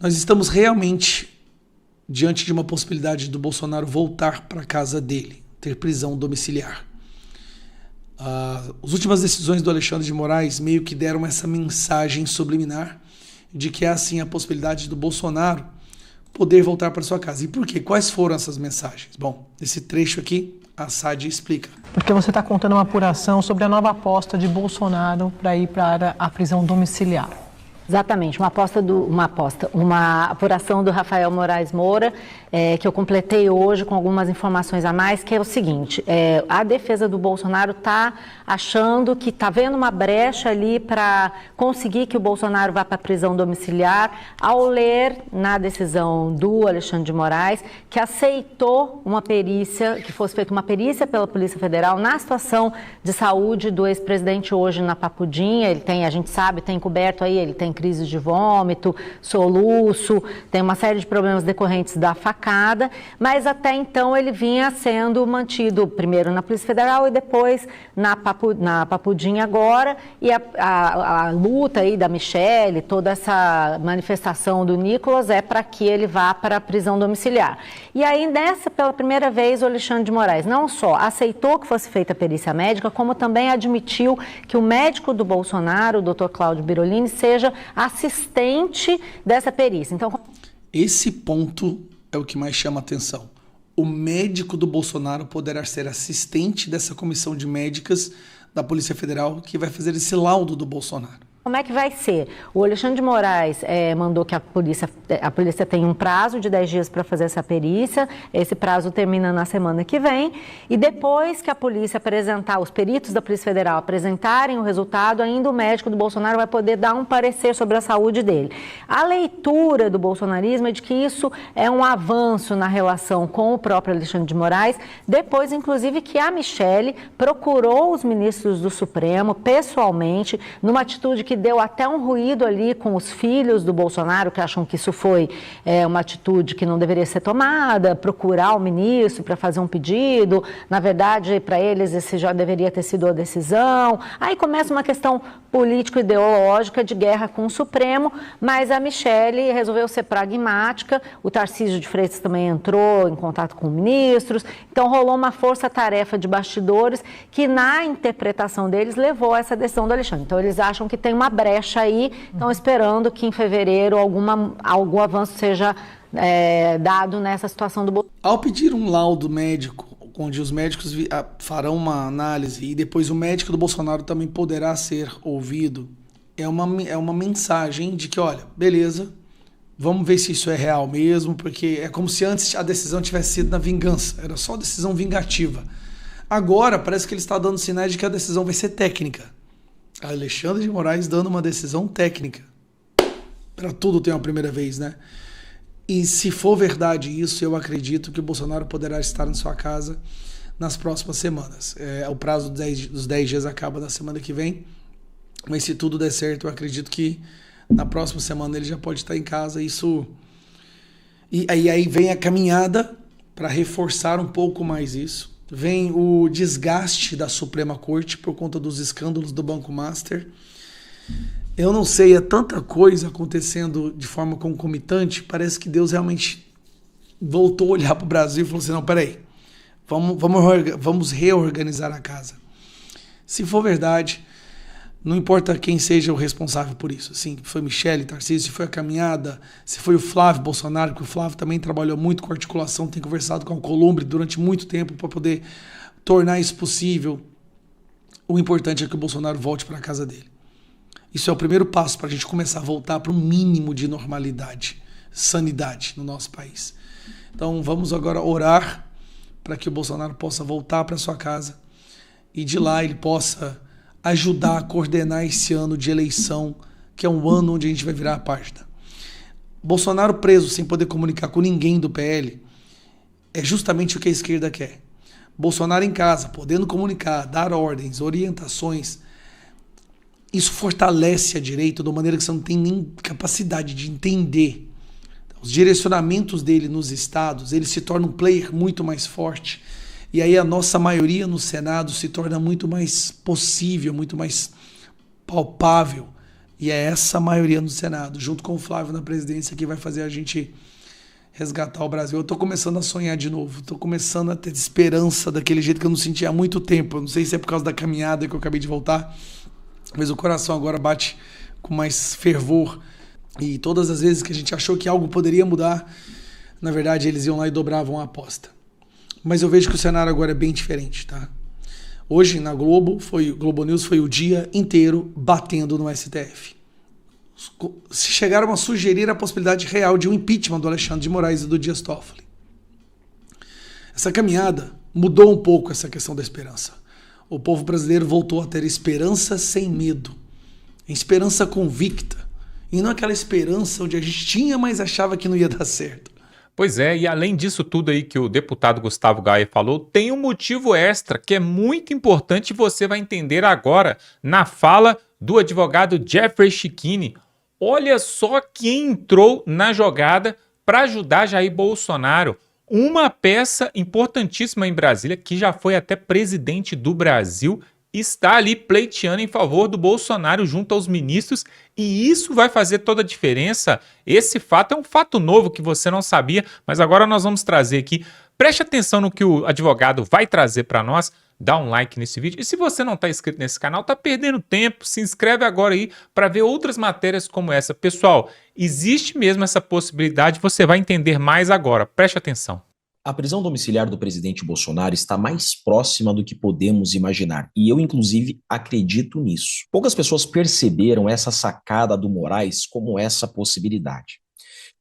Nós estamos realmente diante de uma possibilidade do Bolsonaro voltar para a casa dele, ter prisão domiciliar. As últimas decisões do Alexandre de Moraes meio que deram essa mensagem subliminar de que há sim a possibilidade do Bolsonaro poder voltar para sua casa. E por quê? Quais foram essas mensagens? Bom, nesse trecho aqui, a Sadi explica. Porque você está contando uma apuração sobre a nova aposta de Bolsonaro para ir para a prisão domiciliar. Exatamente, uma apuração do Rafael Moraes Moura, que eu completei hoje com algumas informações a mais, que é o seguinte, a defesa do Bolsonaro está achando que está vendo uma brecha ali para conseguir que o Bolsonaro vá para a prisão domiciliar, ao ler na decisão do Alexandre de Moraes, que aceitou uma perícia, que fosse feita uma perícia pela Polícia Federal na situação de saúde do ex-presidente hoje na Papudinha. Ele tem, a gente sabe, tem coberto aí, ele tem crises de vômito, soluço, tem uma série de problemas decorrentes da facada, mas até então ele vinha sendo mantido primeiro na Polícia Federal e depois na Papudinha agora, e a luta aí da Michelle, toda essa manifestação do Nicolas é para que ele vá para a prisão domiciliar. E aí pela primeira vez, o Alexandre de Moraes não só aceitou que fosse feita a perícia médica, como também admitiu que o médico do Bolsonaro, o Dr. Cláudio Birolini, seja assistente dessa perícia. Então, esse ponto é o que mais chama a atenção. O médico do Bolsonaro poderá ser assistente dessa comissão de médicas da Polícia Federal que vai fazer esse laudo do Bolsonaro. Como é que vai ser? O Alexandre de Moraes mandou que a polícia tem um prazo de 10 dias para fazer essa perícia. Esse prazo termina na semana que vem. E depois que a polícia apresentar, os peritos da Polícia Federal apresentarem o resultado, ainda o médico do Bolsonaro vai poder dar um parecer sobre a saúde dele. A leitura do bolsonarismo é de que isso é um avanço na relação com o próprio Alexandre de Moraes, depois, inclusive, que a Michelle procurou os ministros do Supremo pessoalmente, numa atitude que deu até um ruído ali com os filhos do Bolsonaro, que acham que isso foi uma atitude que não deveria ser tomada, procurar o ministro para fazer um pedido, na verdade, para eles, esse já deveria ter sido a decisão. Aí começa uma questão político-ideológica de guerra com o Supremo, mas a Michelle resolveu ser pragmática, o Tarcísio de Freitas também entrou em contato com ministros, então rolou uma força-tarefa de bastidores que, na interpretação deles, levou a essa decisão do Alexandre. Então, eles acham que tem uma brecha aí, estão esperando que em fevereiro algum avanço seja dado nessa situação do Bolsonaro. Ao pedir um laudo médico, onde os médicos farão uma análise e depois o médico do Bolsonaro também poderá ser ouvido, é uma mensagem de que, olha, beleza, vamos ver se isso é real mesmo, porque é como se antes a decisão tivesse sido na vingança, era só decisão vingativa. Agora parece que ele está dando sinais de que a decisão vai ser técnica. Alexandre de Moraes dando uma decisão técnica. Para tudo tem uma primeira vez, né? E se for verdade isso, eu acredito que o Bolsonaro poderá estar na sua casa nas próximas semanas. O prazo dos 10 dias acaba na semana que vem, mas se tudo der certo, eu acredito que na próxima semana ele já pode estar em casa. E aí vem a caminhada para reforçar um pouco mais isso. Vem o desgaste da Suprema Corte por conta dos escândalos do Banco Master. Eu não sei, é tanta coisa acontecendo de forma concomitante, parece que Deus realmente voltou a olhar para o Brasil e falou assim, não, peraí, vamos reorganizar a casa. Se for verdade, não importa quem seja o responsável por isso, assim, se foi Michelle, Tarcísio, se foi a caminhada, se foi o Flávio Bolsonaro, porque o Flávio também trabalhou muito com articulação, tem conversado com o Alcolumbre durante muito tempo para poder tornar isso possível. O importante é que o Bolsonaro volte para a casa dele. Isso é o primeiro passo para a gente começar a voltar para um mínimo de normalidade, sanidade no nosso país. Então vamos agora orar para que o Bolsonaro possa voltar para sua casa e de lá ele possa ajudar a coordenar esse ano de eleição, que é um ano onde a gente vai virar a página. Bolsonaro preso sem poder comunicar com ninguém do PL é justamente o que a esquerda quer. Bolsonaro em casa, podendo comunicar, dar ordens, orientações, isso fortalece a direita de uma maneira que você não tem nem capacidade de entender. Os direcionamentos dele nos estados, ele se torna um player muito mais forte. E aí a nossa maioria no Senado se torna muito mais possível, muito mais palpável. E é essa maioria no Senado, junto com o Flávio na presidência, que vai fazer a gente resgatar o Brasil. Eu tô começando a sonhar de novo, tô começando a ter esperança daquele jeito que eu não sentia há muito tempo. Eu não sei se é por causa da caminhada que eu acabei de voltar, mas o coração agora bate com mais fervor. E todas as vezes que a gente achou que algo poderia mudar, na verdade eles iam lá e dobravam a aposta. Mas eu vejo que o cenário agora é bem diferente, tá? Hoje na Globo News foi o dia inteiro batendo no STF. Se chegaram a sugerir a possibilidade real de um impeachment do Alexandre de Moraes e do Dias Toffoli. Essa caminhada mudou um pouco essa questão da esperança. O povo brasileiro voltou a ter esperança sem medo, esperança convicta, e não aquela esperança onde a gente tinha, mas achava que não ia dar certo. Pois é, e além disso tudo aí que o deputado Gustavo Gaia falou, tem um motivo extra que é muito importante e você vai entender agora na fala do advogado Jeffrey Chicchini. Olha só quem entrou na jogada para ajudar Jair Bolsonaro. Uma peça importantíssima em Brasília, que já foi até presidente do Brasil, está ali pleiteando em favor do Bolsonaro junto aos ministros, e isso vai fazer toda a diferença. Esse fato é um fato novo que você não sabia, mas agora nós vamos trazer aqui. Preste atenção no que o advogado vai trazer para nós. Dá um like nesse vídeo. E se você não está inscrito nesse canal, está perdendo tempo. Se inscreve agora aí para ver outras matérias como essa. Pessoal, existe mesmo essa possibilidade, você vai entender mais agora. Preste atenção. A prisão domiciliar do presidente Bolsonaro está mais próxima do que podemos imaginar, e eu, inclusive, acredito nisso. Poucas pessoas perceberam essa sacada do Moraes como essa possibilidade.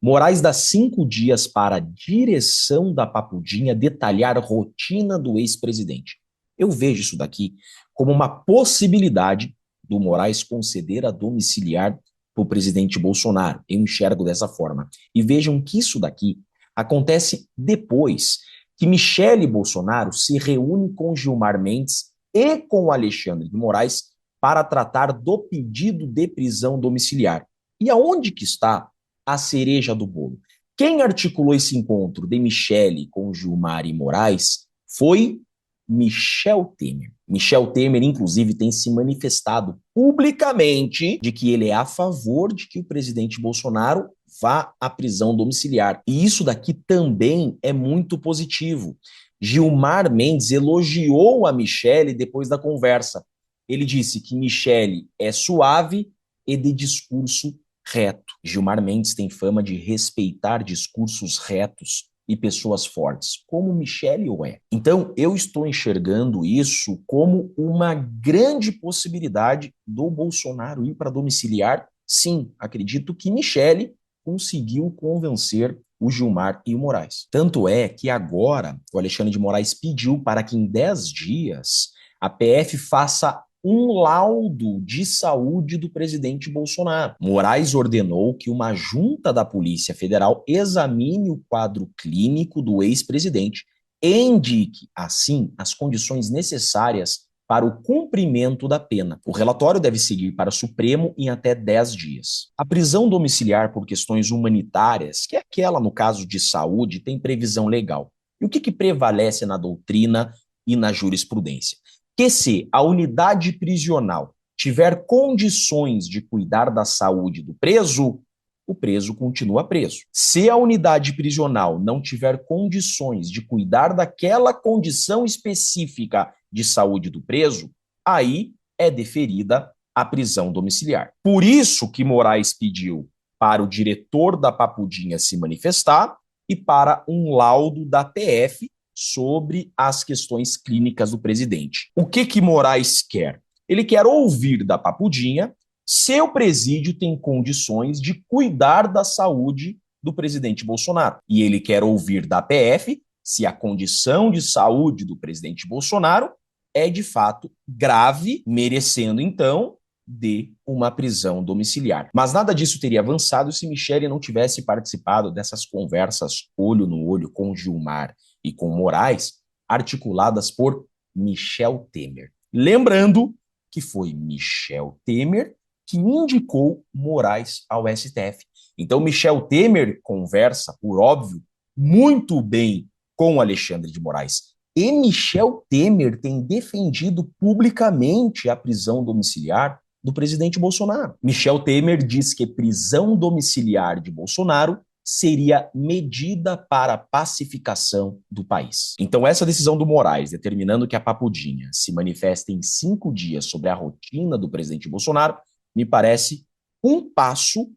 Moraes dá 5 dias para a direção da Papudinha detalhar a rotina do ex-presidente. Eu vejo isso daqui como uma possibilidade do Moraes conceder a domiciliar para o presidente Bolsonaro. Eu enxergo dessa forma. E vejam que isso daqui acontece depois que Michele Bolsonaro se reúne com Gilmar Mendes e com Alexandre de Moraes para tratar do pedido de prisão domiciliar. E aonde que está a cereja do bolo? Quem articulou esse encontro de Michele com Gilmar e Moraes foi Michel Temer. Michel Temer, inclusive, tem se manifestado publicamente de que ele é a favor de que o presidente Bolsonaro vá à prisão domiciliar. E isso daqui também é muito positivo. Gilmar Mendes elogiou a Michele depois da conversa. Ele disse que Michele é suave e de discurso reto. Gilmar Mendes tem fama de respeitar discursos retos e pessoas fortes, como Michele o é. Então, eu estou enxergando isso como uma grande possibilidade do Bolsonaro ir para domiciliar. Sim, acredito que Michele conseguiu convencer o Gilmar e o Moraes. Tanto é que agora o Alexandre de Moraes pediu para que em 10 dias a PF faça um laudo de saúde do presidente Bolsonaro. Moraes ordenou que uma junta da Polícia Federal examine o quadro clínico do ex-presidente e indique, assim, as condições necessárias para o cumprimento da pena. O relatório deve seguir para o Supremo em até 10 dias. A prisão domiciliar por questões humanitárias, que é aquela no caso de saúde, tem previsão legal. E o que prevalece na doutrina e na jurisprudência? Que se a unidade prisional tiver condições de cuidar da saúde do preso, o preso continua preso. Se a unidade prisional não tiver condições de cuidar daquela condição específica de saúde do preso, aí é deferida a prisão domiciliar. Por isso que Moraes pediu para o diretor da Papudinha se manifestar e para um laudo da PF sobre as questões clínicas do presidente. O que Moraes quer? Ele quer ouvir da Papudinha se o presídio tem condições de cuidar da saúde do presidente Bolsonaro. E ele quer ouvir da PF se a condição de saúde do presidente Bolsonaro é de fato grave, merecendo então de uma prisão domiciliar. Mas nada disso teria avançado se Michele não tivesse participado dessas conversas olho no olho com Gilmar e com Moraes, articuladas por Michel Temer. Lembrando que foi Michel Temer que indicou Moraes ao STF. Então, Michel Temer conversa, por óbvio, muito bem com Alexandre de Moraes. E Michel Temer tem defendido publicamente a prisão domiciliar do presidente Bolsonaro. Michel Temer diz que prisão domiciliar de Bolsonaro seria medida para a pacificação do país. Então, essa decisão do Moraes, determinando que a Papudinha se manifeste em 5 dias sobre a rotina do presidente Bolsonaro, me parece um passo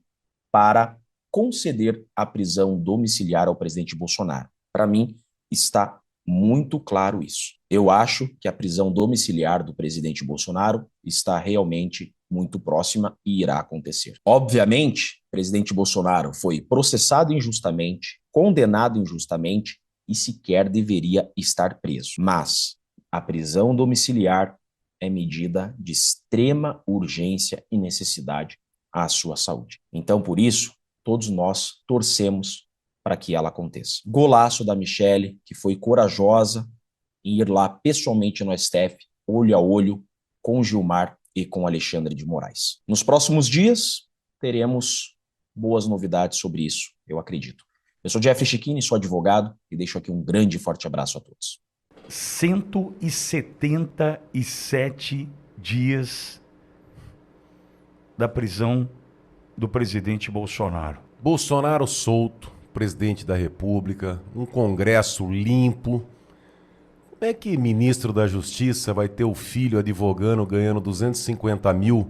para conceder a prisão domiciliar ao presidente Bolsonaro. Para mim, está muito claro isso. Eu acho que a prisão domiciliar do presidente Bolsonaro está realmente muito próxima e irá acontecer. Obviamente, o presidente Bolsonaro foi processado injustamente, condenado injustamente e sequer deveria estar preso. Mas a prisão domiciliar é medida de extrema urgência e necessidade à sua saúde. Então, por isso, todos nós torcemos para que ela aconteça. Golaço da Michelle, que foi corajosa em ir lá pessoalmente no STF, olho a olho, com Gilmar e com Alexandre de Moraes. Nos próximos dias, teremos boas novidades sobre isso, eu acredito. Eu sou Jeffrey Chiquini, sou advogado, e deixo aqui um grande e forte abraço a todos. 177 dias da prisão do presidente Bolsonaro. Bolsonaro solto, presidente da República, um Congresso limpo. Como é que ministro da Justiça vai ter o filho advogando ganhando 250 mil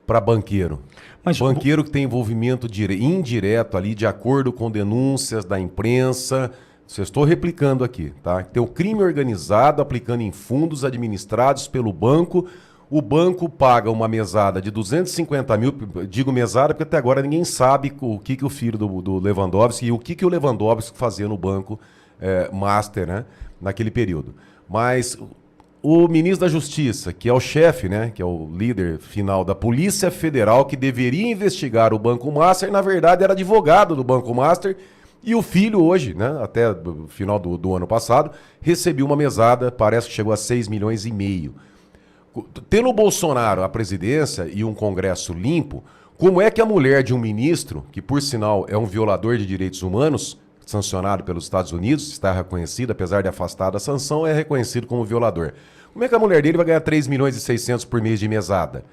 para banqueiro? Mas banqueiro que tem envolvimento indireto ali, de acordo com denúncias da imprensa. Estou replicando aqui, tá? Tem o crime organizado aplicando em fundos administrados pelo banco. O banco paga uma mesada de 250 mil, digo mesada porque até agora ninguém sabe o que o filho do Lewandowski e o que o Lewandowski fazia no banco Master, né, naquele período. Mas o ministro da Justiça, que é o chefe, né, que é o líder final da Polícia Federal, que deveria investigar o Banco Master, na verdade era advogado do Banco Master, e o filho hoje, né, até o final do ano passado, recebeu uma mesada, parece que chegou a 6,5 milhões. Tendo o Bolsonaro a presidência e um Congresso limpo, como é que a mulher de um ministro, que por sinal é um violador de direitos humanos, sancionado pelos Estados Unidos, está reconhecido, apesar de afastada a sanção, é reconhecido como violador. Como é que a mulher dele vai ganhar 3,6 milhões por mês de mesada?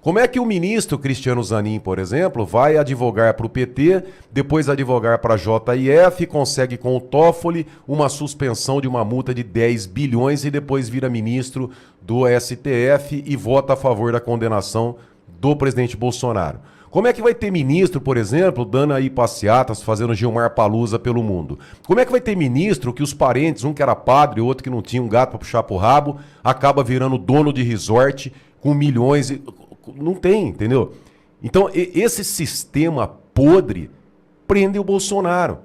Como é que o ministro Cristiano Zanin, por exemplo, vai advogar para o PT, depois advogar para a JIF, consegue com o Toffoli uma suspensão de uma multa de 10 bilhões e depois vira ministro do STF e vota a favor da condenação do presidente Bolsonaro? Como é que vai ter ministro, por exemplo, dando aí passeatas, fazendo Gilmar Palusa pelo mundo? Como é que vai ter ministro que os parentes, um que era padre e outro que não tinha um gato para puxar pro rabo, acaba virando dono de resort com milhões e... Não tem, entendeu? Então, esse sistema podre prende o Bolsonaro.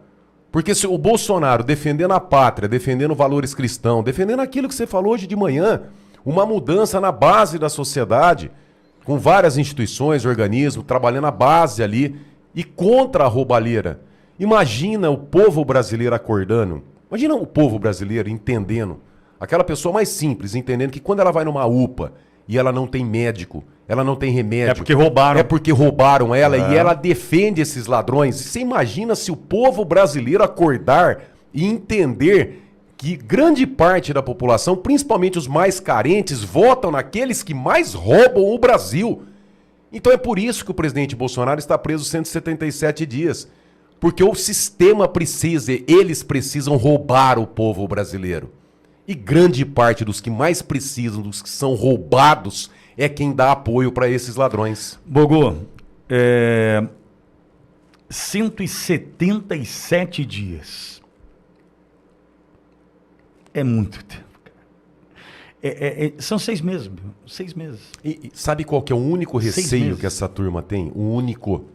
Porque se o Bolsonaro defendendo a pátria, defendendo valores cristãos, defendendo aquilo que você falou hoje de manhã, uma mudança na base da sociedade, com várias instituições, organismos, trabalhando a base ali, e contra a roubalheira. Imagina o povo brasileiro acordando, imagina o povo brasileiro entendendo, aquela pessoa mais simples, entendendo que quando ela vai numa UPA e ela não tem médico, ela não tem remédio. É porque roubaram. É porque roubaram ela e ela defende esses ladrões. Você imagina se o povo brasileiro acordar e entender que grande parte da população, principalmente os mais carentes, votam naqueles que mais roubam o Brasil. Então é por isso que o presidente Bolsonaro está preso 177 dias. Porque o sistema precisa, eles precisam roubar o povo brasileiro. E grande parte dos que mais precisam, dos que são roubados, é quem dá apoio para esses ladrões. Bogô, 177 dias. É muito tempo. São 6 meses, meu. 6 meses. E sabe qual que é o único receio que essa turma tem? O único,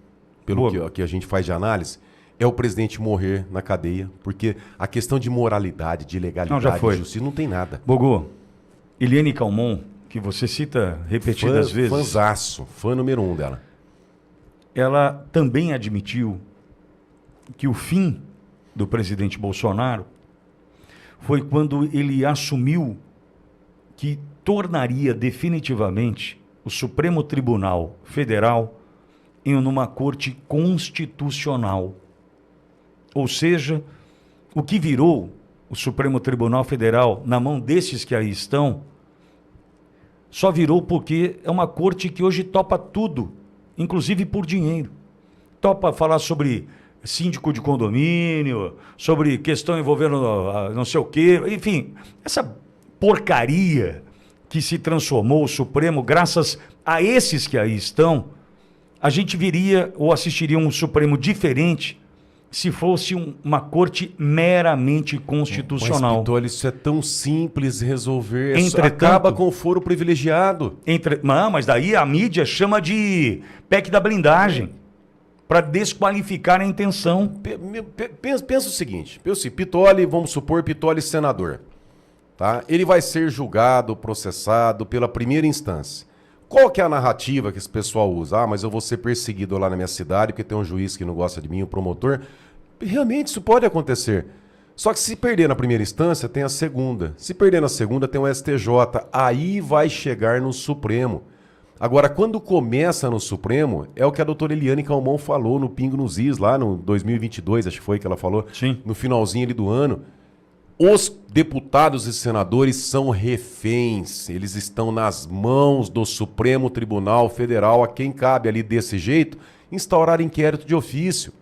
pelo que a gente faz de análise, é o presidente morrer na cadeia, porque a questão de moralidade, de legalidade, de justiça, não tem nada. Bogô, Eliane Calmon, que você cita repetidas vezes. Fãzaço, fã número 1 dela. Ela também admitiu que o fim do presidente Bolsonaro foi quando ele assumiu que tornaria definitivamente o Supremo Tribunal Federal em uma corte constitucional. Ou seja, o que virou o Supremo Tribunal Federal na mão desses que aí estão só virou porque é uma corte que hoje topa tudo, inclusive por dinheiro. Topa falar sobre síndico de condomínio, sobre questão envolvendo não sei o quê, enfim, essa porcaria que se transformou o Supremo, graças a esses que aí estão, a gente viria ou assistiria um Supremo diferente se fosse uma corte meramente constitucional. Mas, Pitoli, isso é tão simples resolver. Entretanto, acaba com o foro privilegiado. Não, mas daí a mídia chama de PEC da blindagem, para desqualificar a intenção. Pensa o seguinte, Pitoli, vamos supor, Pitoli senador. Tá? Ele vai ser julgado, processado pela primeira instância. Qual que é a narrativa que esse pessoal usa? Ah, mas eu vou ser perseguido lá na minha cidade porque tem um juiz que não gosta de mim, um promotor. Realmente isso pode acontecer. Só que se perder na primeira instância, tem a segunda. Se perder na segunda, tem o STJ. Aí vai chegar no Supremo. Agora, quando começa no Supremo, é o que a doutora Eliane Calmon falou no Pingo nos Is, lá no 2022, acho que foi que ela falou. Sim. No finalzinho ali do ano. Os deputados e senadores são reféns, eles estão nas mãos do Supremo Tribunal Federal, a quem cabe ali desse jeito, instaurar inquérito de ofício.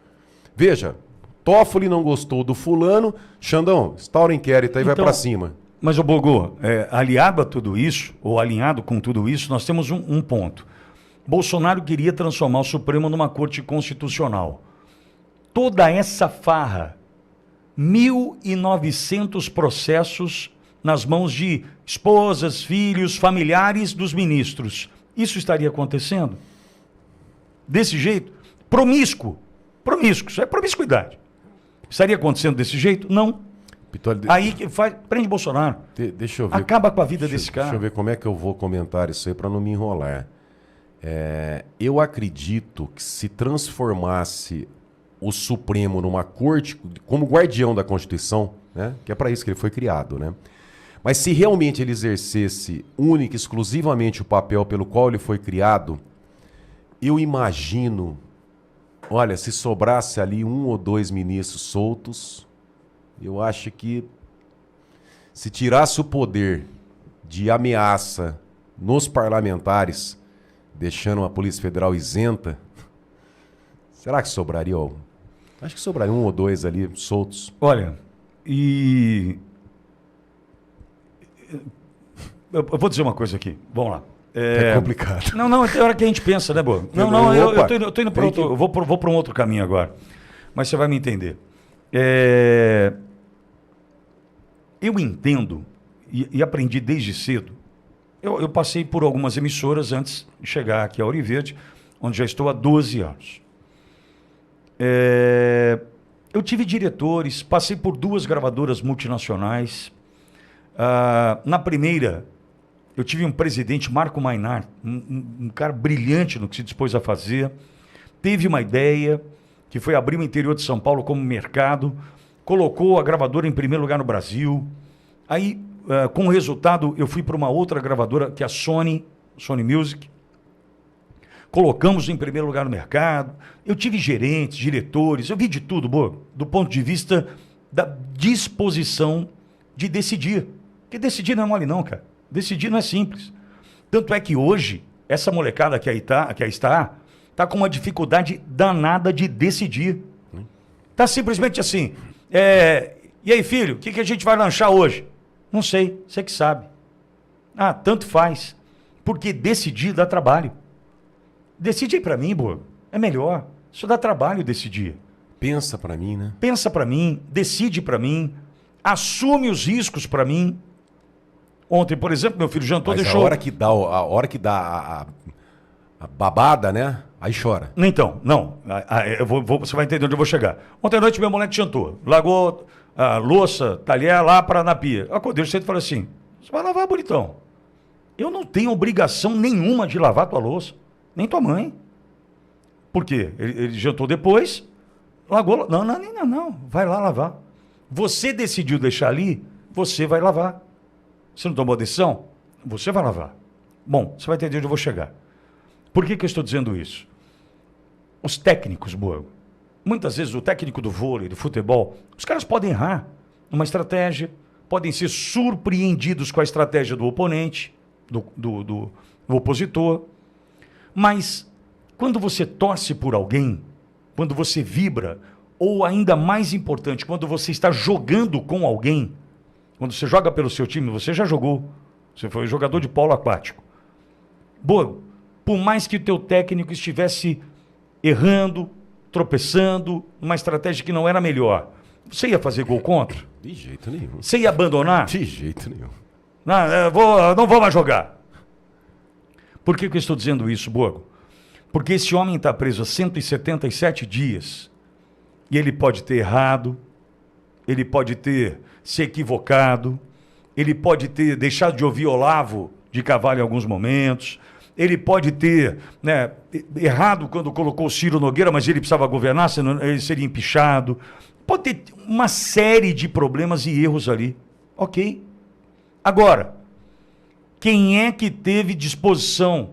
Veja, Toffoli não gostou do fulano, Xandão, instaura inquérito, aí vai pra cima. Mas, ô Bogô, aliado a tudo isso, ou alinhado com tudo isso, nós temos um ponto. Bolsonaro queria transformar o Supremo numa corte constitucional. Toda essa farra, 1.900 processos nas mãos de esposas, filhos, familiares dos ministros. Isso estaria acontecendo? Desse jeito? Promíscuo, isso é promiscuidade. Estaria acontecendo desse jeito? Não. Pitoli, aí que faz, prende Bolsonaro. Deixa eu ver. Acaba com a vida desse cara. Deixa eu ver como é que eu vou comentar isso aí para não me enrolar. Eu acredito que se transformasse o Supremo numa corte, como guardião da Constituição, né? Que é para isso que ele foi criado, né? Mas se realmente ele exercesse única e exclusivamente o papel pelo qual ele foi criado, eu imagino, olha, se sobrasse ali 1 ou 2 ministros soltos, eu acho que se tirasse o poder de ameaça nos parlamentares, deixando a Polícia Federal isenta, será que sobraria algum? Acho que sobraria 1 ou 2 ali soltos. Olha, eu vou dizer uma coisa aqui. Vamos lá. É complicado. Não, é hora que a gente pensa, né, Boa? Não, eu tô indo para outro. Eu vou para um outro caminho agora. Mas você vai me entender. Eu entendo e aprendi desde cedo. Eu passei por algumas emissoras antes de chegar aqui a Ouro Verde, onde já estou há 12 anos. Eu tive diretores, passei por 2 gravadoras multinacionais. Na primeira, eu tive um presidente, Marco Mainar, um cara brilhante no que se dispôs a fazer. Teve uma ideia, que foi abrir o interior de São Paulo como mercado, colocou a gravadora em primeiro lugar no Brasil. Aí, com o resultado, eu fui para uma outra gravadora, que é a Sony Music. Colocamos em primeiro lugar no mercado. Eu tive gerentes, diretores, eu vi de tudo, do ponto de vista da disposição de decidir. Porque decidir não é mole não, cara. Decidir não é simples. Tanto é que hoje, essa molecada que aí está com uma dificuldade danada de decidir. Está simplesmente assim, e aí, filho, o que a gente vai lanchar hoje? Não sei, você que sabe. Ah, tanto faz. Porque decidir dá trabalho. Decide aí pra mim, Boa. É melhor. Isso dá trabalho decidir. Pensa pra mim, né? Pensa pra mim, decide pra mim, assume os riscos pra mim. Ontem, por exemplo, meu filho jantou, mas deixou... a hora que dá a babada, né? Aí chora. Então, não. Você vai entender onde eu vou chegar. Ontem à noite meu moleque jantou. Largou a louça, talher lá na pia. Acordei cedo e falei assim, você vai lavar, bonitão. Eu não tenho obrigação nenhuma de lavar tua louça. Nem tua mãe. Por quê? Ele jantou depois, largou. Não. Vai lá lavar. Você decidiu deixar ali, você vai lavar. Você não tomou a decisão? Você vai lavar. Bom, você vai entender onde eu vou chegar. Por que eu estou dizendo isso? Os técnicos, Boa, muitas vezes o técnico do vôlei, do futebol, os caras podem errar numa estratégia, podem ser surpreendidos com a estratégia do oponente. do opositor. Mas quando você torce por alguém, quando você vibra, ou ainda mais importante, quando você está jogando com alguém, quando você joga pelo seu time, você já jogou, você foi jogador de polo aquático. Boa, por mais que o teu técnico estivesse errando, tropeçando, uma estratégia que não era melhor, você ia fazer gol contra? De jeito nenhum. Você ia abandonar? De jeito nenhum. Não vou mais jogar. Por que eu estou dizendo isso, Borgo? Porque esse homem está preso há 177 dias e ele pode ter errado, ele pode ter se equivocado, ele pode ter deixado de ouvir Olavo de Carvalho em alguns momentos, ele pode ter errado quando colocou o Ciro Nogueira, mas ele precisava governar, senão ele seria empichado. Pode ter uma série de problemas e erros ali. Ok. Agora, quem é que teve disposição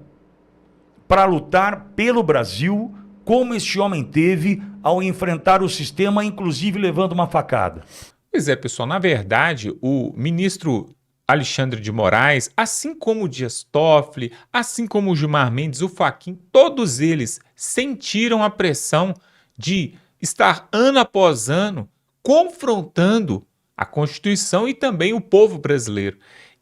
para lutar pelo Brasil como este homem teve ao enfrentar o sistema, inclusive levando uma facada? Pois é, pessoal, na verdade, o ministro Alexandre de Moraes, assim como o Dias Toffoli, assim como o Gilmar Mendes, o Fachin, todos eles sentiram a pressão de estar ano após ano confrontando a Constituição e também o povo brasileiro.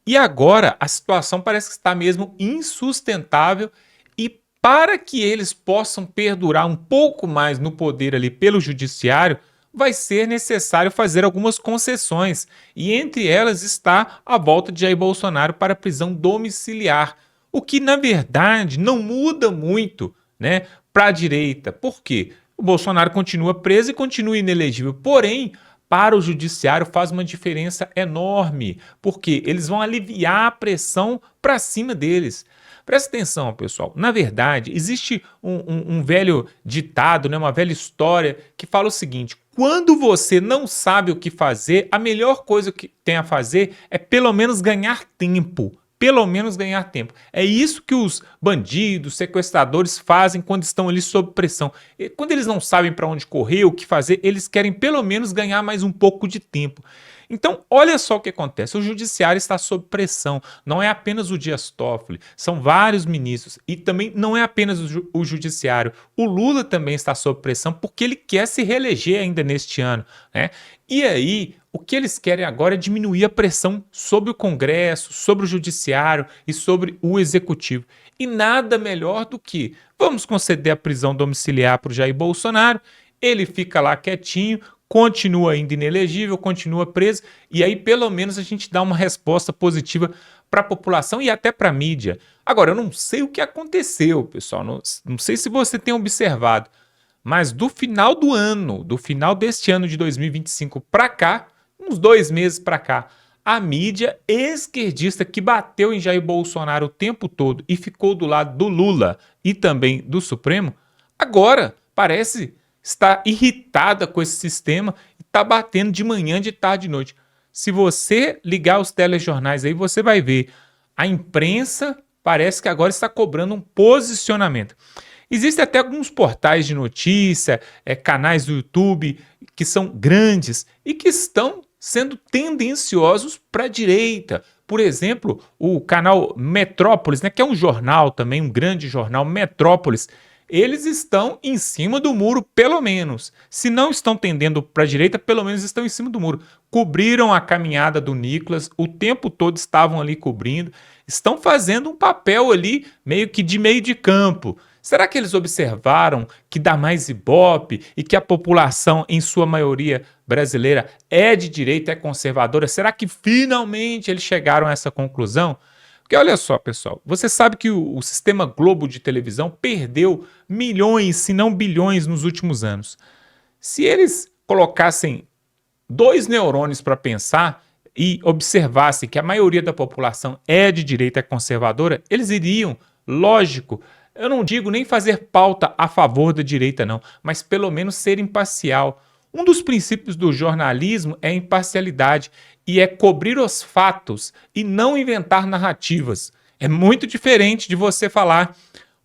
E agora a situação parece que está mesmo insustentável e para que eles possam perdurar um pouco mais no poder ali pelo judiciário, vai ser necessário fazer algumas concessões, e entre elas está a volta de Jair Bolsonaro para a prisão domiciliar, o que na verdade não muda muito, né, para a direita. Por quê? O Bolsonaro continua preso e continua inelegível, porém, para o judiciário faz uma diferença enorme, porque eles vão aliviar a pressão para cima deles. Presta atenção, pessoal. Na verdade, existe um velho ditado, né, uma velha história que fala o seguinte: quando você não sabe o que fazer, a melhor coisa que tem a fazer é pelo menos ganhar tempo. Pelo menos ganhar tempo. É isso que os bandidos, sequestradores fazem quando estão ali sob pressão. E quando eles não sabem para onde correr, o que fazer, eles querem pelo menos ganhar mais um pouco de tempo. Então, olha só o que acontece. O judiciário está sob pressão. Não é apenas o Dias Toffoli, são vários ministros. E também não é apenas o judiciário. O Lula também está sob pressão porque ele quer se reeleger ainda neste ano, né? E aí, o que eles querem agora é diminuir a pressão sobre o Congresso, sobre o Judiciário e sobre o Executivo. E nada melhor do que vamos conceder a prisão domiciliar para o Jair Bolsonaro, ele fica lá quietinho, continua ainda inelegível, continua preso, e aí pelo menos a gente dá uma resposta positiva para a população e até para a mídia. Agora, eu não sei o que aconteceu, pessoal, não sei se você tem observado, mas do final do ano, do final deste ano de 2025 para cá, uns 2 meses para cá, a mídia esquerdista que bateu em Jair Bolsonaro o tempo todo e ficou do lado do Lula e também do Supremo, agora parece estar irritada com esse sistema e está batendo de manhã, de tarde, de noite. Se você ligar os telejornais aí, você vai ver. A imprensa parece que agora está cobrando um posicionamento. Existem até alguns portais de notícia, canais do YouTube que são grandes e que estão sendo tendenciosos para a direita. Por exemplo, o canal Metrópolis, né, que é um jornal também, um grande jornal, Metrópolis, eles estão em cima do muro, pelo menos. Se não estão tendendo para a direita, pelo menos estão em cima do muro. Cobriram a caminhada do Nicolas, o tempo todo estavam ali cobrindo, estão fazendo um papel ali meio que de meio de campo. Será que eles observaram que dá mais ibope e que a população, em sua maioria brasileira, é de direita, é conservadora? Será que finalmente eles chegaram a essa conclusão? Porque olha só, pessoal, você sabe que o sistema Globo de televisão perdeu milhões, se não bilhões, nos últimos anos. Se eles colocassem 2 neurônios para pensar e observassem que a maioria da população é de direita, é conservadora, eles iriam, lógico, eu não digo nem fazer pauta a favor da direita não, mas pelo menos ser imparcial. Um dos princípios do jornalismo é a imparcialidade e é cobrir os fatos e não inventar narrativas. É muito diferente de você falar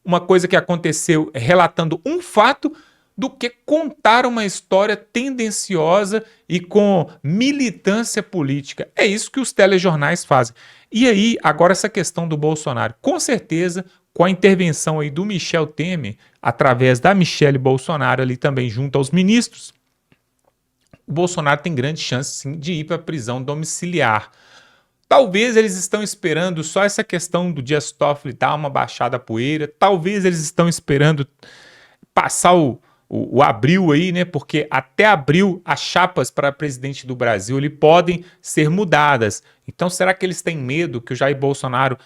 uma coisa que aconteceu relatando um fato do que contar uma história tendenciosa e com militância política. É isso que os telejornais fazem. E aí, agora essa questão do Bolsonaro, com certeza, com a intervenção aí do Michel Temer, através da Michele Bolsonaro ali também junto aos ministros, o Bolsonaro tem grande chance sim de ir para a prisão domiciliar. Talvez eles estão esperando só essa questão do Dias Toffoli dar uma baixada a poeira, talvez eles estão esperando passar o abril aí, né? Porque até abril as chapas para presidente do Brasil podem ser mudadas. Então será que eles têm medo que o Jair Bolsonaro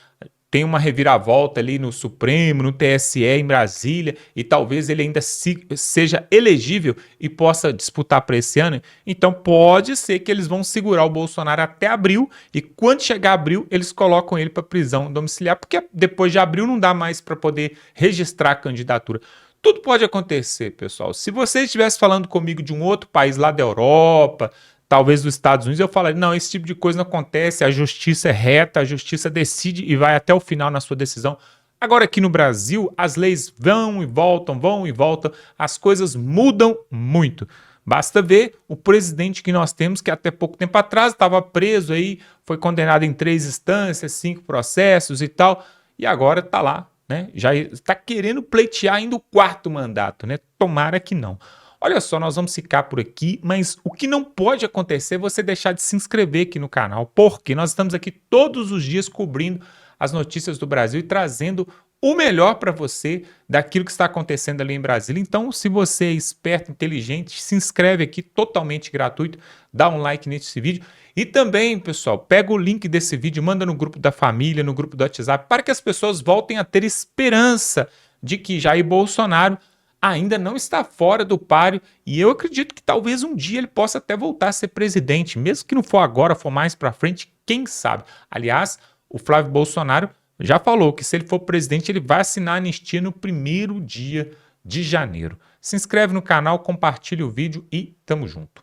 tem uma reviravolta ali no Supremo, no TSE em Brasília, e talvez ele ainda seja elegível e possa disputar para esse ano? Então pode ser que eles vão segurar o Bolsonaro até abril, e quando chegar abril, eles colocam ele para prisão domiciliar, porque depois de abril não dá mais para poder registrar a candidatura. Tudo pode acontecer, pessoal. Se você estivesse falando comigo de um outro país lá da Europa, talvez dos Estados Unidos, eu falaria, não, esse tipo de coisa não acontece, a justiça é reta, a justiça decide e vai até o final na sua decisão. Agora aqui no Brasil, as leis vão e voltam, as coisas mudam muito. Basta ver o presidente que nós temos, que até pouco tempo atrás estava preso aí, foi condenado em 3 instâncias, 5 processos e tal, e agora está lá, né? Já está querendo pleitear ainda o 4º mandato, né? Tomara que não. Olha só, nós vamos ficar por aqui, mas o que não pode acontecer é você deixar de se inscrever aqui no canal, porque nós estamos aqui todos os dias cobrindo as notícias do Brasil e trazendo o melhor para você daquilo que está acontecendo ali em Brasília. Então, se você é esperto, inteligente, se inscreve aqui totalmente gratuito, dá um like nesse vídeo. E também, pessoal, pega o link desse vídeo, manda no grupo da família, no grupo do WhatsApp, para que as pessoas voltem a ter esperança de que Jair Bolsonaro ainda não está fora do páreo, e eu acredito que talvez um dia ele possa até voltar a ser presidente, mesmo que não for agora, for mais para frente, quem sabe. Aliás, o Flávio Bolsonaro já falou que se ele for presidente, ele vai assinar a anistia no 1º dia de janeiro. Se inscreve no canal, compartilha o vídeo e tamo junto.